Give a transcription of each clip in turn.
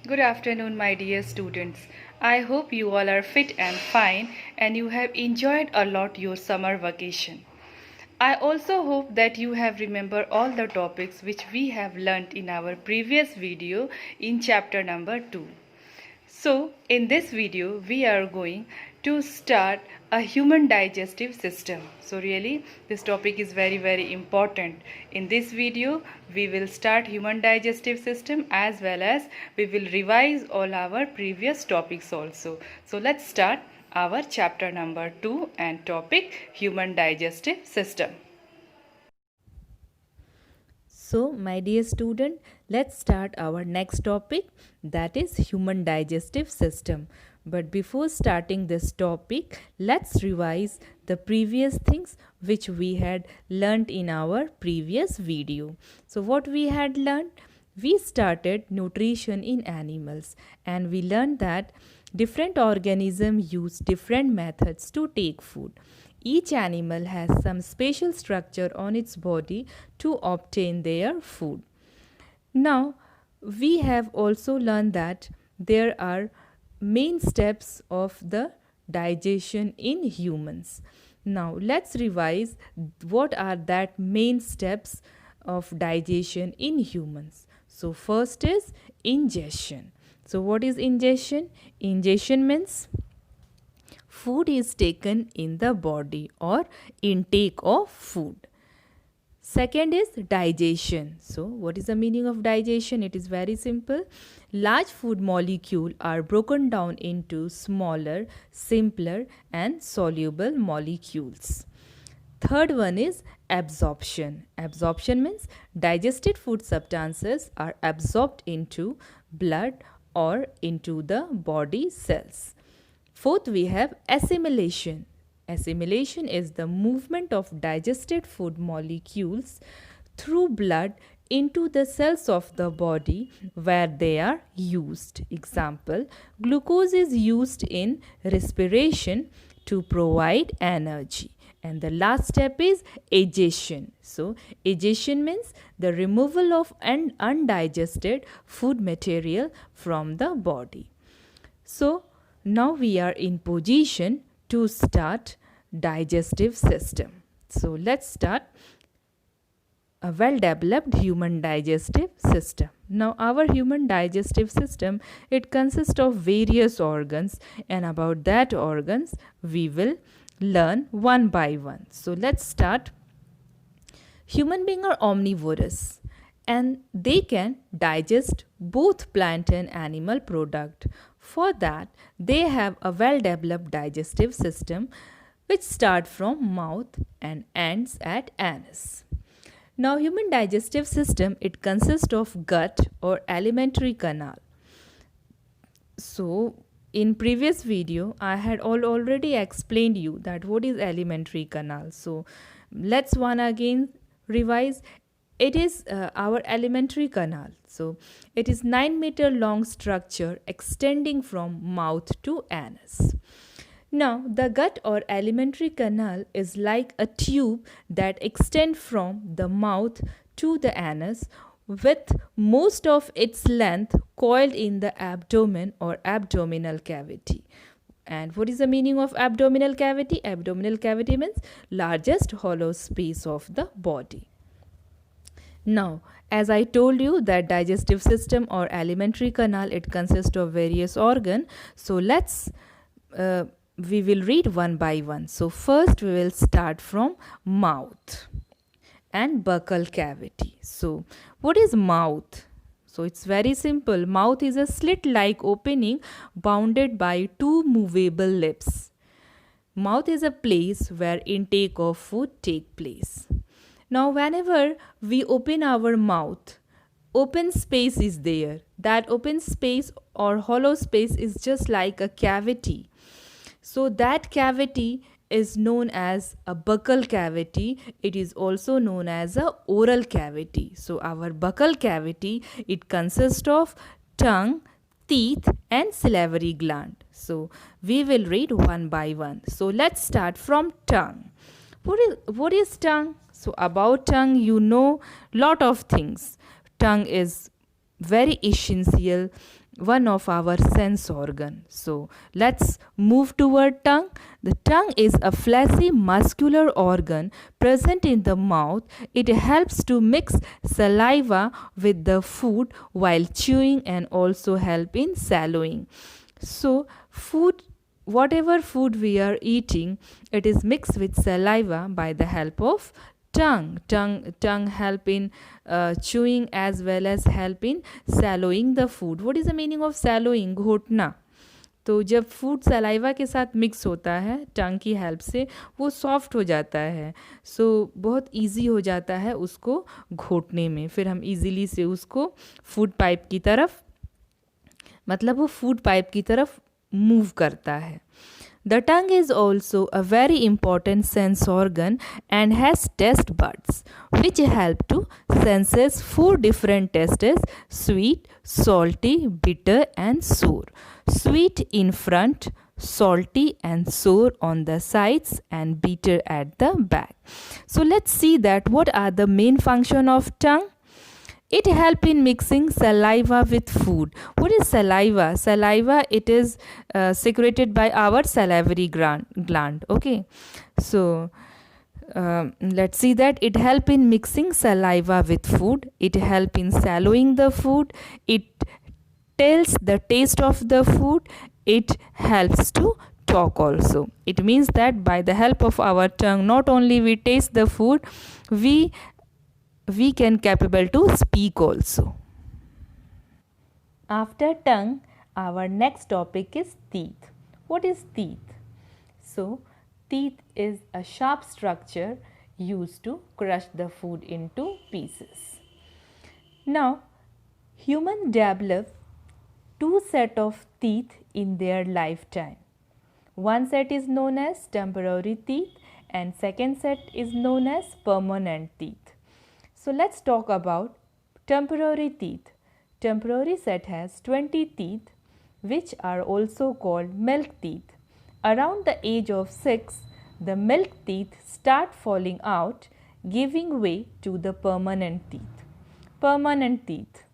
Good afternoon, my dear students. I hope you all are fit and fine and you have enjoyed a lot your summer vacation. I also hope that you have remembered all the topics which we have learnt in our previous video in chapter number 2. So, in this video, we are going to start a human digestive system. So, really, this topic is very important. In this video, we will start human digestive system as well as we will revise all our previous topics also. So, let's start our chapter number 2 and topic human digestive system. So, my dear student, let's start our next topic, that is human digestive system. But before starting this topic, let's revise the previous things which we had learned in our previous video. So, what we had learned? We started nutrition in animals and we learned that different organisms use different methods to take food. Each animal has some special structure on its body to obtain their food. Now, we have also learned that there are main steps of the digestion in humans. Now, let's revise what are that main steps of digestion in humans. So, first is ingestion. So, what is ingestion? Ingestion means food is taken in the body or intake of food. Second is digestion. So, what is the meaning of digestion? It is very simple. Large food molecules are broken down into smaller, simpler, and soluble molecules. Third one is absorption. Absorption means digested food substances are absorbed into blood or into the body cells. Fourth, we have assimilation. Assimilation is the movement of digested food molecules through blood into the cells of the body where they are used. Example, glucose is used in respiration to provide energy. And the last step is agestion. So, agestion means the removal of an undigested food material from the body. So, now we are in position to start digestive system. So let's start a well developed human digestive system. Now our human digestive system, it consists of various organs, and about that organs we will learn one by one. So let's start. Human beings are omnivorous and they can digest both plant and animal product. For that, they have a well developed digestive system which start from mouth and ends at anus. Now, human digestive system, it consists of gut or alimentary canal. So, in previous video, I had already explained you that what is alimentary canal. So, let's one again revise. It is our alimentary canal. So, it is 9-meter long structure extending from mouth to anus. Now, the gut or alimentary canal is like a tube that extends from the mouth to the anus with most of its length coiled in the abdomen or abdominal cavity. And what is the meaning of abdominal cavity? Abdominal cavity means largest hollow space of the body. Now, as I told you that digestive system or alimentary canal, it consists of various organ. So let's we will read one by one. So first we will start from mouth and buccal cavity. So what is mouth? So it's very simple. Mouth is a slit-like opening bounded by two movable lips. Mouth is a place where intake of food take place. Now, whenever we open our mouth, open space is there. That open space or hollow space is just like a cavity. So, that cavity is known as a buccal cavity. It is also known as a oral cavity. So, our buccal cavity, it consists of tongue, teeth and salivary gland. So, we will read one by one. So, let's start from tongue. What is tongue? So about tongue, you know lot of things. Tongue is very essential one of our sense organ. So let's move toward tongue. The tongue is a fleshy muscular organ present in the mouth. It helps to mix saliva with the food while chewing and also help in swallowing. So food, whatever food we are eating, it is mixed with saliva by the help of tongue help in chewing as well as help in swallowing the food. What is the meaning of swallowing? घोटना. तो जब food saliva के साथ mix होता है टंग की help से वो soft हो जाता है. सो बहुत इजी हो जाता है उसको घोटने में. फिर हम इजीली से उसको फूड पाइप की तरफ, मतलब वो फूड पाइप की तरफ मूव करता है. The tongue is also a very important sense organ and has taste buds which help to senses 4 different tastes: sweet, salty, bitter and sour. Sweet in front, salty and sour on the sides and bitter at the back. So let's see that what are the main function of tongue. It help in mixing saliva with food. What is saliva? Saliva, it is secreted by our salivary gland. Okay, so let's see that it help in mixing saliva with food. It help in swallowing the food. It tells the taste of the food. It helps to talk also. It means that by the help of our tongue, not only we taste the food, we can capable to speak also. After tongue, our next topic is teeth. What is teeth? So teeth is a sharp structure used to crush the food into pieces. Now human develop 2 set of teeth in their lifetime. One set is known as temporary teeth and second set is known as permanent teeth. So let's talk about temporary teeth. Temporary set has 20 teeth which are also called milk teeth. Around the age of 6, the milk teeth start falling out, giving way to the permanent teeth. Permanent teeth.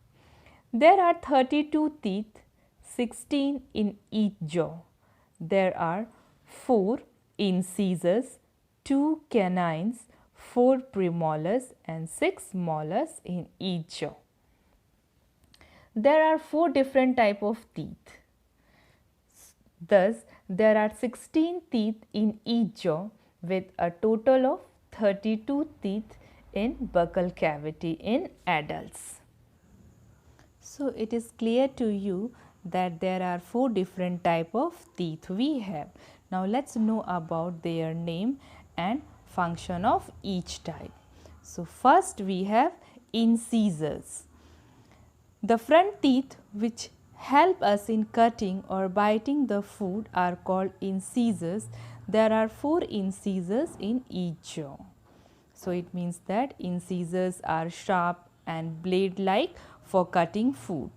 There are 32 teeth, 16 in each jaw. There are 4 incisors, 2 canines, 4 premolars and 6 molars in each jaw. There are 4 different type of teeth. Thus, there are 16 teeth in each jaw with a total of 32 teeth in buccal cavity in adults. So, it is clear to you that there are 4 different type of teeth we have. Now, let's know about their name and function of each type. So first we have incisors. The front teeth which help us in cutting or biting the food are called incisors. There are 4 incisors in each jaw. So it means that incisors are sharp and blade like for cutting food.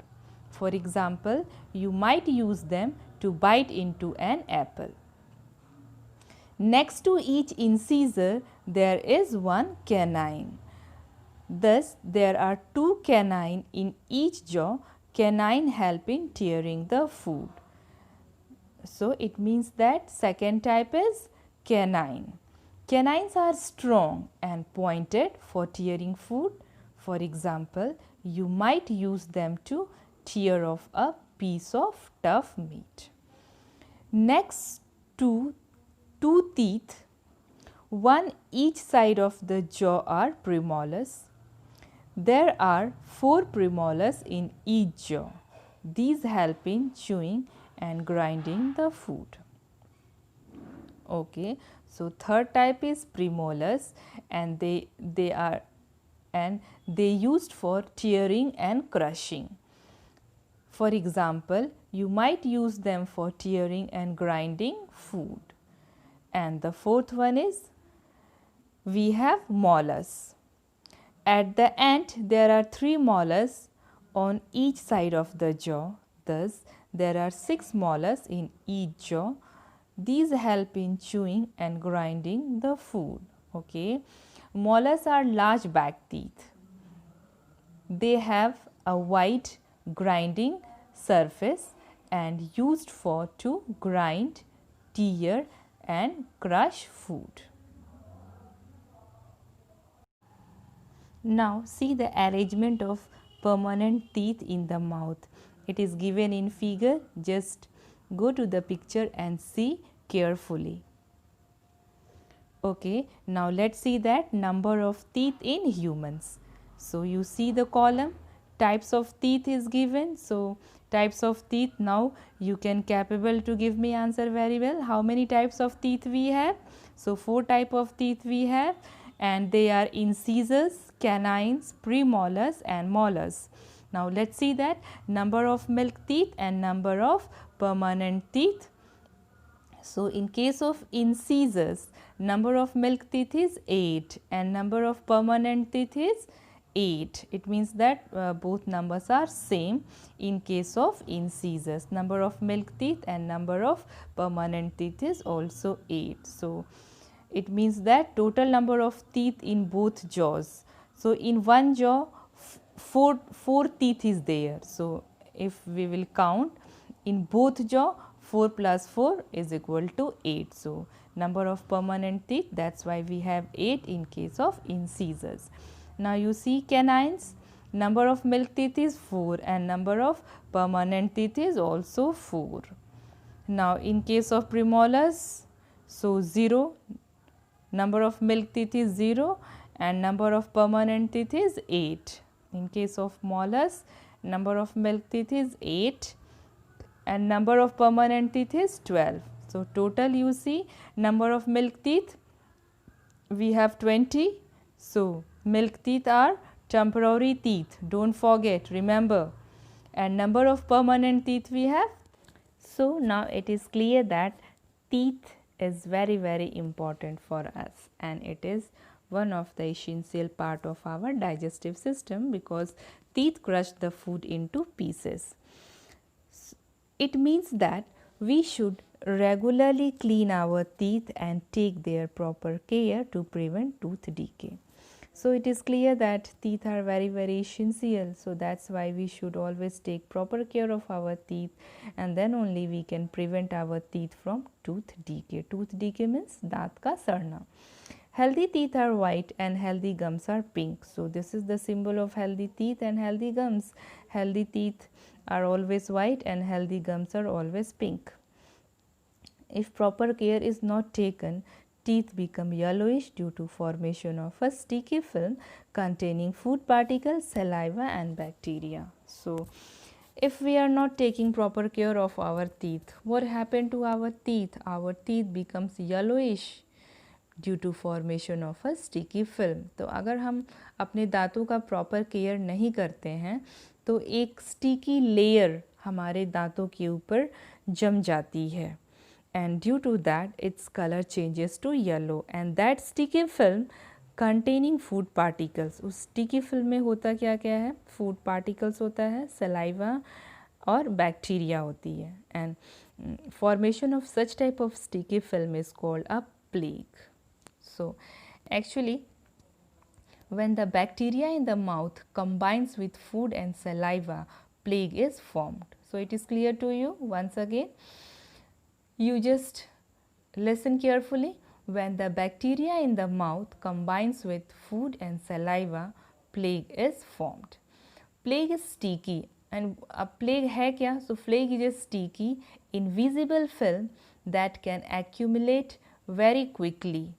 For example, you might use them to bite into an apple. Next to each incisor, there is one canine. Thus, there are 2 canine in each jaw. Canine help in tearing the food. So, it means that second type is canine. Canines are strong and pointed for tearing food. For example, you might use them to tear off a piece of tough meat. Next to 2 teeth, one each side of the jaw are premolars. There are 4 premolars in each jaw. These help in chewing and grinding the food. Okay, so third type is premolars and they used for tearing and crushing. For example, you might use them for tearing and grinding food. And the fourth one is we have molars. At the end, there are 3 molars on each side of the jaw. Thus, there are 6 molars in each jaw. These help in chewing and grinding the food. Okay, molars are large back teeth. They have a wide grinding surface and used for to grind, tear and crush food. Now see the arrangement of permanent teeth in the mouth. It is given in figure. Just go to the picture and see carefully. Okay, now let's see that number of teeth in humans. So you see the column, types of teeth is given. So types of teeth, now you can capable to give me answer very well. How many types of teeth we have? So 4 type of teeth we have, and they are incisors, canines, premolars and molars. Now let's see that number of milk teeth and number of permanent teeth. So in case of incisors, number of milk teeth is 8 and number of permanent teeth is 8. It means that both numbers are same in case of incisors. Number of milk teeth and number of permanent teeth is also 8. So it means that total number of teeth in both jaws. So in one jaw, four teeth is there. So if we will count in both jaw, 4 plus 4 is equal to 8. So number of permanent teeth, that's why we have 8 in case of incisors. Now you see canines, number of milk teeth is 4 and number of permanent teeth is also 4. Now in case of premolars, so 0, number of milk teeth is 0 and number of permanent teeth is 8. In case of molars, number of milk teeth is 8 and number of permanent teeth is 12. So total you see number of milk teeth we have 20. So milk teeth are temporary teeth, don't forget, remember, and number of permanent teeth we have. So now it is clear that teeth is very important for us, and it is one of the essential part of our digestive system because teeth crush the food into pieces. It means that we should regularly clean our teeth and take their proper care to prevent tooth decay. So it is clear that teeth are very essential. So that's why we should always take proper care of our teeth, and then only we can prevent our teeth from tooth decay. Tooth decay means daant ka sarna. Healthy teeth are white and healthy gums are pink. So this is the symbol of healthy teeth and healthy gums. Healthy teeth are always white and healthy gums are always pink. If proper care is not taken, teeth become yellowish due to formation of a sticky film containing food particles, saliva and bacteria. So if we are not taking proper care of our teeth, what happened to our teeth? Our teeth becomes yellowish due to formation of a sticky film. तो अगर हम अपने दांतों का proper care नहीं करते हैं तो एक स्टिकी लेयर हमारे दांतों के ऊपर जम जाती है, and due to that its color changes to yellow, and that sticky film containing food particles. उस sticky film में होता क्या क्या है? food particles होता है, saliva और bacteria होती है, and formation of such type of sticky film is called a plaque. So actually when the bacteria in the mouth combines with food and saliva, plaque is formed. So it is clear to you. Once again, you just listen carefully. When the bacteria in the mouth combines with food and saliva, plaque is formed. Plaque is sticky, and a plaque है क्या? So plaque is a sticky invisible film that can accumulate very quickly,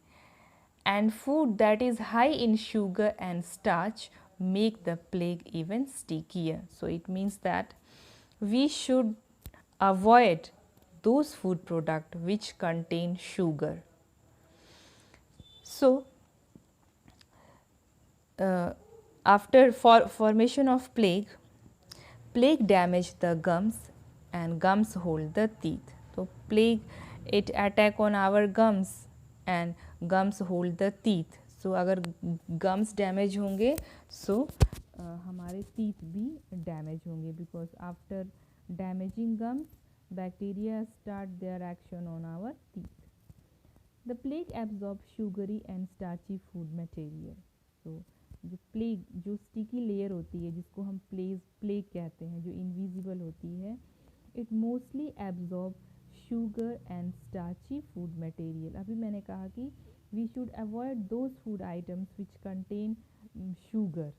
and food that is high in sugar and starch make the plaque even stickier. So it means that we should avoid those food products which contain sugar. So after formation of plaque damage the gums and gums hold the teeth. So plaque it attack on our gums and gums hold the teeth. So अगर gums damage होंगे so हमारे teeth भी damage होंगे, because after damaging gums bacteria start their action on our teeth. The plaque absorbs sugary and starchy food material. So जो plague, जो sticky layer होती है जिसको हम प्लेग कहते हैं, जो इनविजिबल होती है, it mostly absorb sugar and starchy food material. अभी मैंने कहा कि we should avoid those food items which contain sugar,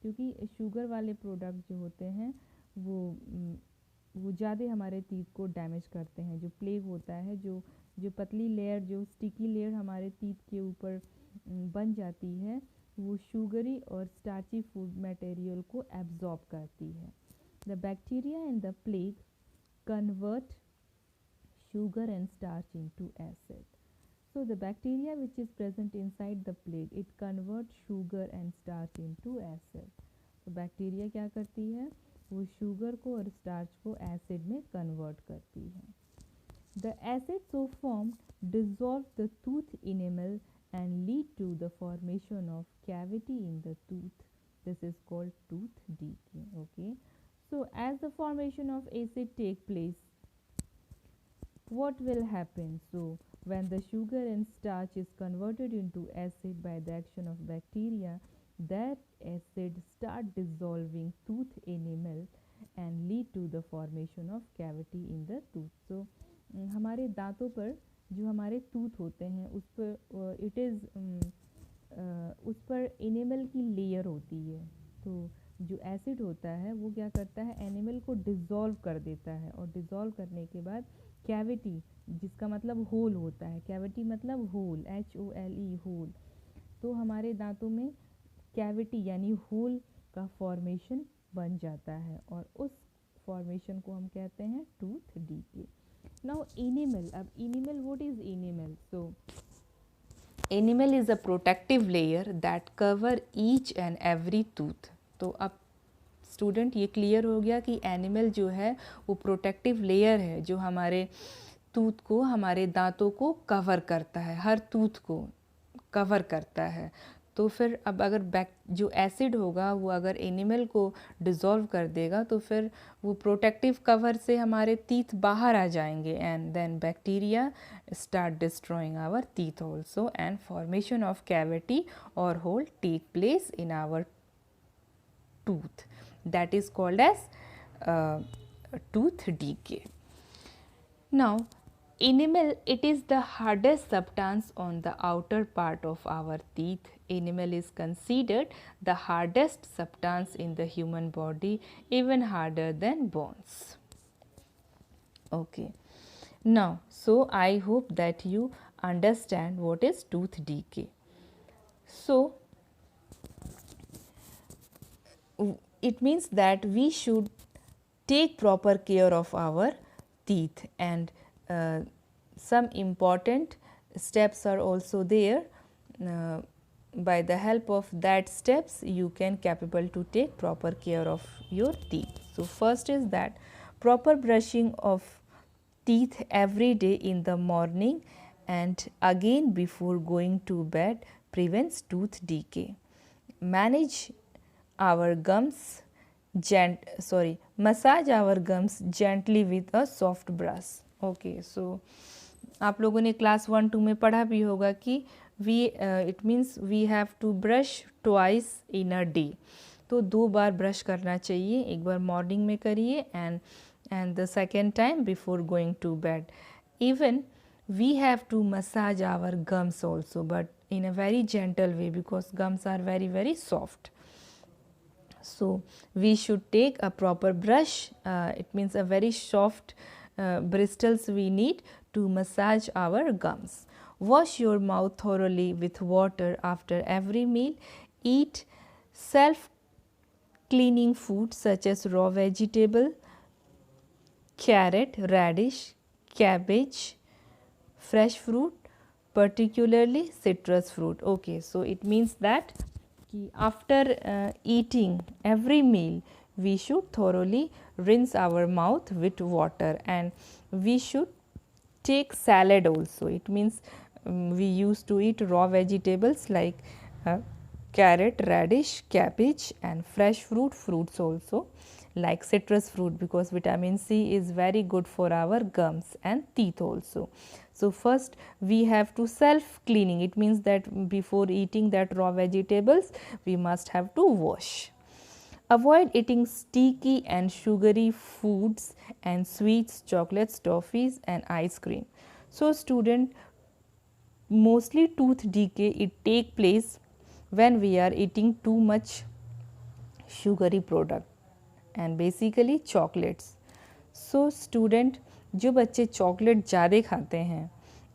क्योंकि शुगर वाले प्रोडक्ट जो होते हैं वो ज़्यादा हमारे टीथ को डैमेज करते हैं. जो प्लेग होता है, जो जो पतली लेयर, जो स्टिकी लेयर हमारे टीथ के ऊपर बन जाती है, वो शुगरी और स्टार्ची फूड मटेरियल को एब्जॉर्ब करती है. The bacteria in the plague convert sugar and starch into acid. So the bacteria which is present inside the plague, it converts sugar and starch into acid. तो bacteria क्या करती है, वो sugar को और स्टार्च को एसिड में convert करती है. The acid so formed dissolve the tooth enamel and lead to the formation of cavity in the tooth. This is called tooth decay. Okay. So as the formation of acid take place, what will happen? So when the sugar and starch is converted into acid by the action of bacteria, that acid start dissolving tooth enamel and lead to the formation of cavity in the tooth. So हमारे दांतों पर जो हमारे tooth होते हैं उस पर उस पर एनिमल की लेयर होती है. तो जो एसिड होता है वो क्या करता है, एनिमल को डिज़ोल्व कर देता है, और डिज़ोल्व करने के बाद कैविटी, जिसका मतलब होल होता है, कैविटी मतलब होल, HOLE होल. तो हमारे दांतों में कैविटी यानी होल का फॉर्मेशन बन जाता है, और उस फॉर्मेशन को हम कहते हैं टूथ डीके. नाउ एनिमल, अब animal, what is animal? So animal is a protective layer that cover each and every tooth. तो अब स्टूडेंट ये क्लियर हो गया कि एनिमल जो है वो प्रोटेक्टिव लेयर है जो हमारे टूथ को, हमारे दांतों को कवर करता है, हर टूथ को कवर करता है. तो फिर अब अगर जो एसिड होगा वो अगर एनिमल को डिज़ोल्व कर देगा तो फिर वो प्रोटेक्टिव कवर से हमारे टीथ बाहर आ जाएंगे, and then bacteria start destroying our teeth also, and formation of cavity और hole take place in our tooth. That is called as tooth decay. Now enamel, it is the hardest substance on the outer part of our teeth. Enamel is considered the hardest substance in the human body, even harder than bones. Okay. Now, so I hope that you understand what is tooth decay. So it means that we should take proper care of our teeth, and some important steps are also there. By the help of that steps you can capable to take proper care of your teeth. So first is that proper brushing of teeth every day in the morning and again before going to bed prevents tooth decay. Manage our gums massage our gums gently with a soft brush. Okay, so आप लोगों ने class 1-2 में पढ़ा भी होगा कि it means we have to brush twice in a day. तो 2 बार brush करना चाहिए, एक बार मॉर्निंग में करिए and the second time before going to bed. Even we have to massage our gums also, but in a very gentle way because gums are very very soft. So we should take a proper brush, it means a very soft bristles we need to massage our gums. Wash your mouth thoroughly with water after every meal. Eat self cleaning food such as raw vegetable, carrot, radish, cabbage, fresh fruit, particularly citrus fruit. Okay, so it means that after eating every meal we should thoroughly rinse our mouth with water, and we should take salad also. It means we used to eat raw vegetables like carrot, radish, cabbage, and fresh fruits also like citrus fruit, because vitamin C is very good for our gums and teeth also. So first we have to self cleaning. It means that before eating that raw vegetables we must have to wash. Avoid eating sticky and sugary foods and sweets, chocolates, toffees and ice cream. So student, mostly tooth decay it take place when we are eating too much sugary product and basically chocolates. So student, जो बच्चे chocolate ज़्यादा खाते हैं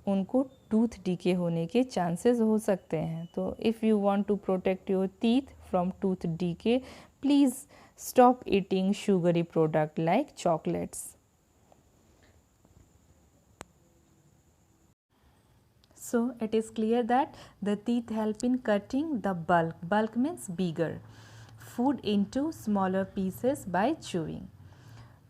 उनको tooth decay होने के chances हो सकते हैं. तो if you want to protect your teeth from tooth decay, please stop eating sugary product like chocolates. So it is clear that the teeth help in cutting the bulk. Bulk means bigger food into smaller pieces by chewing.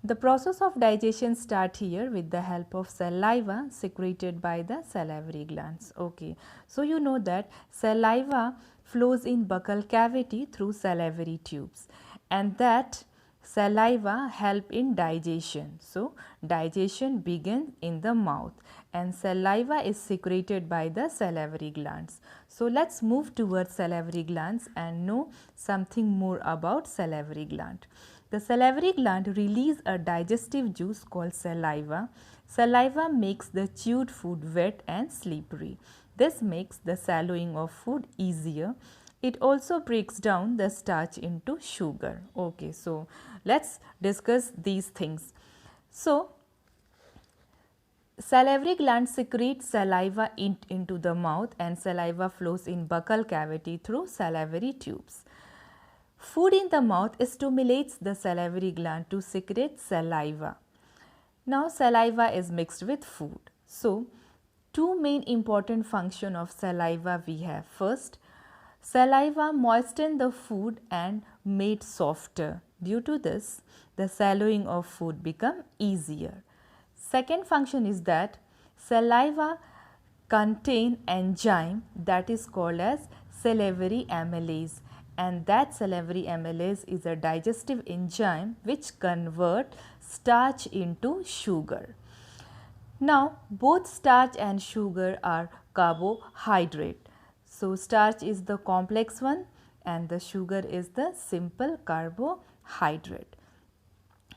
The process of digestion starts here with the help of saliva secreted by the salivary glands. Okay, so you know that saliva flows in buccal cavity through salivary tubes, and that saliva help in digestion. So digestion begins in the mouth and saliva is secreted by the salivary glands. So let's move towards salivary glands and know something more about salivary gland. The salivary gland release a digestive juice called saliva. Saliva makes the chewed food wet and slippery. This makes the swallowing of food easier. It also breaks down the starch into sugar. Okay, so let's discuss these things. So salivary gland secretes saliva into the mouth and saliva flows in buccal cavity through salivary tubes. Food in the mouth stimulates the salivary gland to secrete saliva. Now saliva is mixed with food. So two main important functions of saliva we have. First, saliva moistens the food and made softer. Due to this, the swallowing of food becomes easier. Second function is that saliva contain enzyme that is called as salivary amylase, and that salivary amylase is a digestive enzyme which convert starch into sugar. Now both starch and sugar are carbohydrate. So starch is the complex one and the sugar is the simple carbohydrate.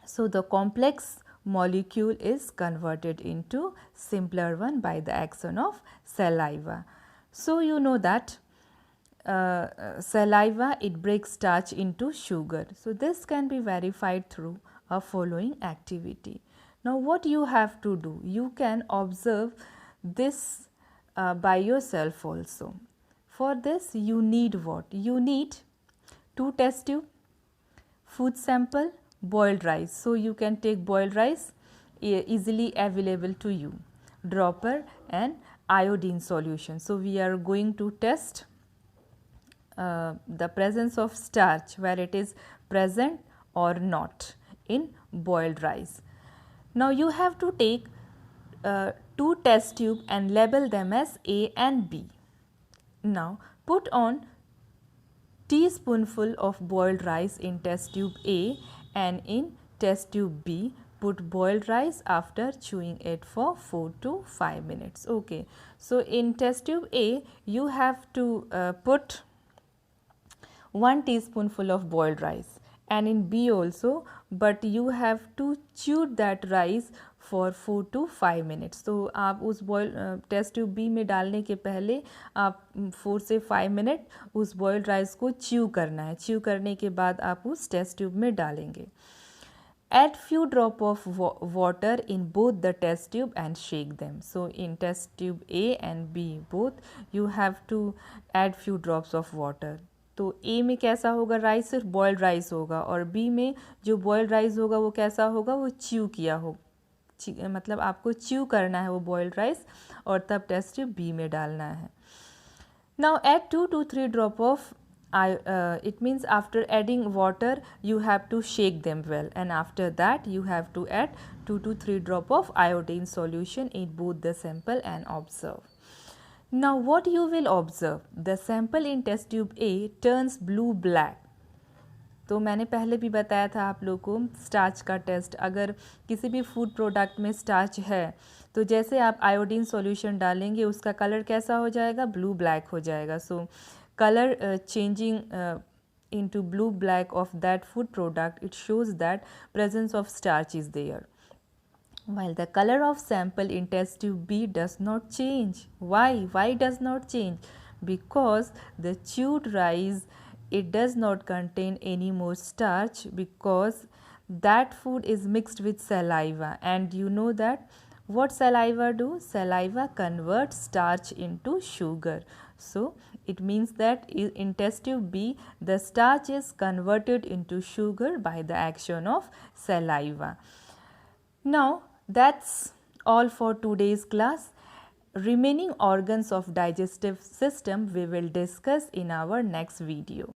So the complex molecule is converted into simpler one by the action of saliva. So you know that saliva it breaks starch into sugar. So this can be verified through a following activity. Now what you have to do, you can observe this by yourself also. For this you need what? You need 2 test tube, food sample, boiled rice. So you can take boiled rice easily available to you, dropper and iodine solution. So we are going to test the presence of starch, where it is present or not in boiled rice. Now you have to take 2 test tube and label them as A and B. Now put on teaspoonful of boiled rice in test tube A and in test tube B put boiled rice after chewing it for 4 to 5 minutes. Okay, so in test tube A you have to put 1 teaspoonful of boiled rice, and in B also, but you have to chew that rice for 4 to 5 minutes. तो आप उस boil test tube B में डालने के पहले आप 4 से 5 minute उस बॉयल्ड राइस को च्यू करना है. च्यू करने के बाद आप उस टेस्ट ट्यूब में डालेंगे. Add few drop of water in both the test tube and shake them. So in test tube A and B both you have to add few drops of water. तो A में कैसा होगा rice, सिर्फ boiled rice होगा, और B में जो boiled rice होगा वो कैसा होगा, वो च्यू किया हो, मतलब आपको च्यू करना है वो बॉयल्ड राइस और तब टेस्ट ट्यूब B में डालना है. Now add 2 to 3 drop of it means after adding water you have to shake them well, and after that you have to add 2 to 3 drop of iodine solution in both the sample and observe. Now what you will observe, the sample in test tube A turns blue black. तो मैंने पहले भी बताया था आप लोग को starch का टेस्ट, अगर किसी भी फूड प्रोडक्ट में स्टार्च है तो जैसे आप आयोडीन सॉल्यूशन डालेंगे उसका कलर कैसा हो जाएगा, ब्लू ब्लैक हो जाएगा. So colour changing into blue black of that food product, it shows that presence of starch is there. While the color of sample in test tube B does not change. Why? Why does not change? Because the chewed rice, it does not contain any more starch because that food is mixed with saliva, and you know that what saliva do? Saliva converts starch into sugar. So it means that in test tube B the starch is converted into sugar by the action of saliva. Now that's all for today's class. Remaining organs of digestive system we will discuss in our next video.